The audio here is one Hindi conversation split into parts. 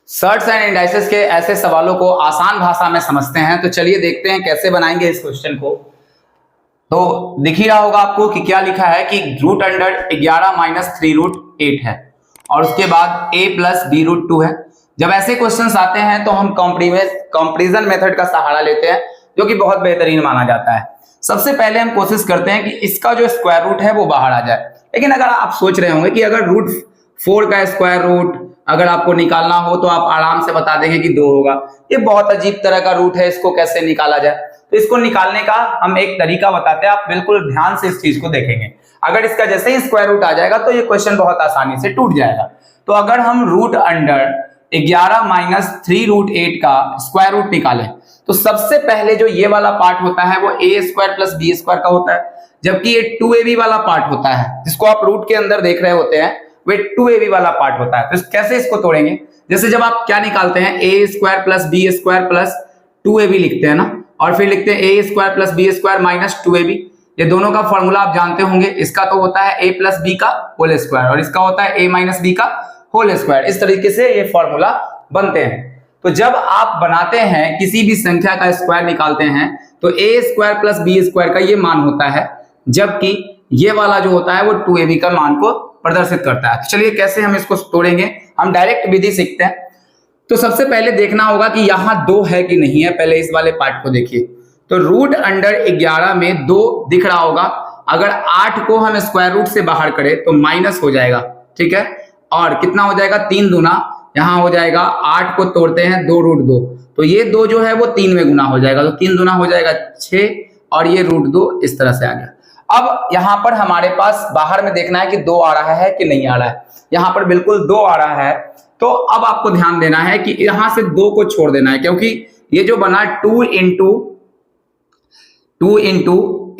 सर्ट्स एंड इंडाइसेस के ऐसे सवालों को आसान भाषा में समझते हैं। तो चलिए देखते हैं कैसे बनाएंगे इस क्वेश्चन को। तो दिख ही रहा होगा आपको कि क्या लिखा है कि रूट अंडर 11 माइनस 3 रूट 8 है और उसके बाद a प्लस बी रूट 2 है। जब ऐसे क्वेश्चंस आते हैं तो हम कंपैरिजन मेथड का सहारा लेते हैं, जो कि बहुत बेहतरीन माना जाता है। सबसे पहले हम कोशिश करते हैं कि इसका जो स्क्वायर रूट है वो बाहर आ जाए। लेकिन अगर आप सोच रहे होंगे कि अगर रूट 4 का स्क्वायर रूट अगर आपको निकालना हो तो आप आराम से बता देंगे कि 2 होगा। ये बहुत अजीब तरह का रूट है, इसको कैसे निकाला जाए? तो इसको निकालने का हम एक तरीका बताते हैं, आप बिल्कुल ध्यान से इस चीज को देखेंगे। अगर इसका जैसे ही स्क्वायर रूट आ जाएगा तो ये क्वेश्चन बहुत आसानी से टूट जाएगा। तो अगर हम रूट अंडर 11 माइनस 3 रूट 8 का स्क्वायर रूट निकालें तो सबसे पहले जो ये वाला पार्ट होता है वो a square plus B square का होता है, जबकि ये 2ab वाला पार्ट होता है जिसको आप रूट के अंदर देख रहे होते हैं वे 2ab वाला पार्ट होता है। तो कैसे इसको तोड़ेंगे? जैसे जब आप क्या निकालते हैं a square plus B square plus 2ab लिखते हैं ना, और फिर लिखते हैं a square plus B square minus 2ab। ये दोनों का फॉर्मूला आप जानते होंगे। इसका तो होता है a प्लस बी का होल स्क्वायर और इसका होता है a माइनस बी का होल स्क्वायर। इस तरीके से ये फॉर्मूला बनते हैं। तो जब आप बनाते हैं किसी भी संख्या का स्क्वायर निकालते हैं तो a square plus B square का ये मान होता है, जबकि ये वाला जो होता है वो 2ab का मान को प्रदर्शित करता है। तो चलिए कैसे हम इसको तोड़ेंगे, हम डायरेक्ट विधि सीखते हैं। तो सबसे पहले देखना होगा कि यहाँ 2 है कि नहीं है। पहले इस वाले पार्ट को देखिए। तो रूट अंडर 11 में 2 दिख रहा होगा। अगर 8 को हम स्क्वायर रूट से बाहर करें तो माइनस हो जाएगा, ठीक है। और कितना हो जाएगा? 3 दूना, यहाँ हो जाएगा 8 को तोड़ते हैं 2 रूट 2, तो ये 2 जो है वो 3 में गुना हो जाएगा। तो 3 दूना हो जाएगा 6 और ये रूट 2 इस तरह से आ गया। अब यहाँ पर हमारे पास बाहर में देखना है कि 2 आ रहा है कि नहीं आ रहा है। यहाँ पर बिल्कुल 2 आ रहा है। तो अब आपको ध्यान देना है कि यहाँ से 2 को छोड़ देना है, क्योंकि ये जो बना 2 इंटू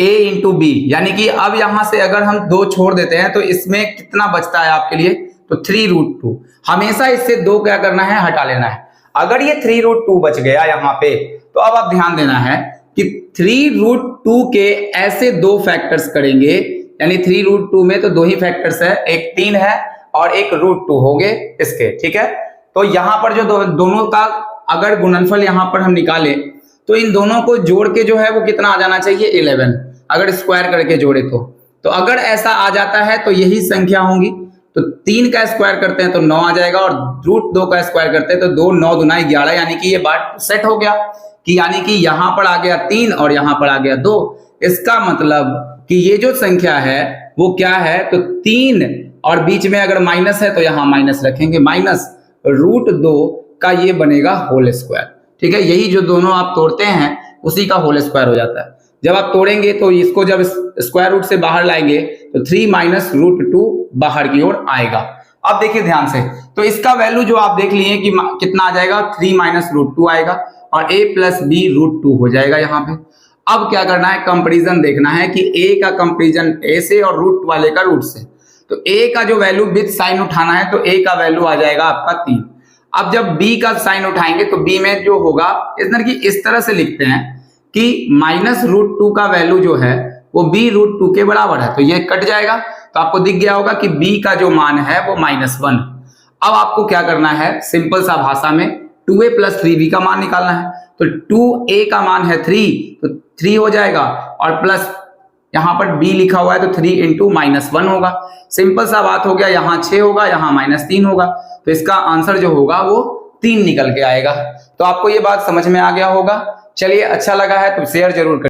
a इंटू बी, यानी कि अब यहां से अगर हम 2 छोड़ देते हैं तो इसमें कितना बचता है आपके लिए? तो 3 रूट 2। हमेशा इससे 2 क्या करना है? हटा लेना है। अगर ये 3 रूट 2 बच गया यहाँ पे, तो अब आप ध्यान देना है कि 3 रूट 2 के ऐसे 2 फैक्टर्स करेंगे, यानी 3 रूट 2 में तो 2 ही फैक्टर्स है, एक 3 है और एक रूट 2 हो गए इसके, ठीक है। तो यहाँ पर जो दोनों का अगर गुणनफल यहाँ पर हम निकाले तो इन दोनों को जोड़ के जो है वो कितना आ जाना चाहिए? 11, अगर स्क्वायर करके जोड़े तो अगर ऐसा आ जाता है तो यही संख्या होंगी। तो 3 का स्क्वायर करते हैं तो 9 आ जाएगा और रूट 2 का स्क्वायर करते हैं तो 2 9 दूना 11, यानी कि ये बात सेट हो गया कि यानी कि यहाँ पर आ गया 3 और यहाँ पर आ गया 2। इसका मतलब कि ये जो संख्या है वो क्या है? तो 3 और बीच में अगर माइनस है तो यहाँ माइनस रखेंगे, माइनस रूट 2 का ये बनेगा होल स्क्वायर, ठीक है। यही जो दोनों आप तोड़ते हैं उसी का होल स्क्वायर हो जाता है। जब आप तोड़ेंगे तो इसको जब स्क्वायर रूट से बाहर लाएंगे तो 3 माइनस रूट 2 बाहर की ओर आएगा। अब देखिए ध्यान से, तो इसका वैल्यू जो आप देख लिए कि कितना आ जाएगा? 3 माइनस रूट 2 आएगा और a प्लस बी रूट 2 हो जाएगा यहाँ पे। अब क्या करना है? कंपेरिजन देखना है कि a का कंपेरिजन a से और रूट वाले का रूट से। तो a का जो वैल्यू विद साइन उठाना है तो a का वैल्यू आ जाएगा आपका 3। अब जब b का साइन उठाएंगे तो b में जो होगा इस तरह से लिखते हैं कि माइनस रूट 2 का वैल्यू जो है वो b रूट 2 के बराबर है, तो ये कट जाएगा। तो आपको दिख गया होगा कि b का जो मान है वो -1। अब आपको क्या करना है? सिंपल सा भाषा में 2a प्लस 3b का मान निकालना है। तो 2a का मान है 3, तो 3 हो जाएगा और प्लस यहाँ पर b लिखा हुआ है तो 3 इंटू -1 होगा। सिंपल सा बात हो गया। यहाँ 6 होगा, यहाँ -3 होगा, तो इसका आंसर जो होगा वो 3 निकल के आएगा। तो आपको ये बात समझ में आ गया होगा। चलिए, अच्छा लगा है तो शेयर जरूर करिए।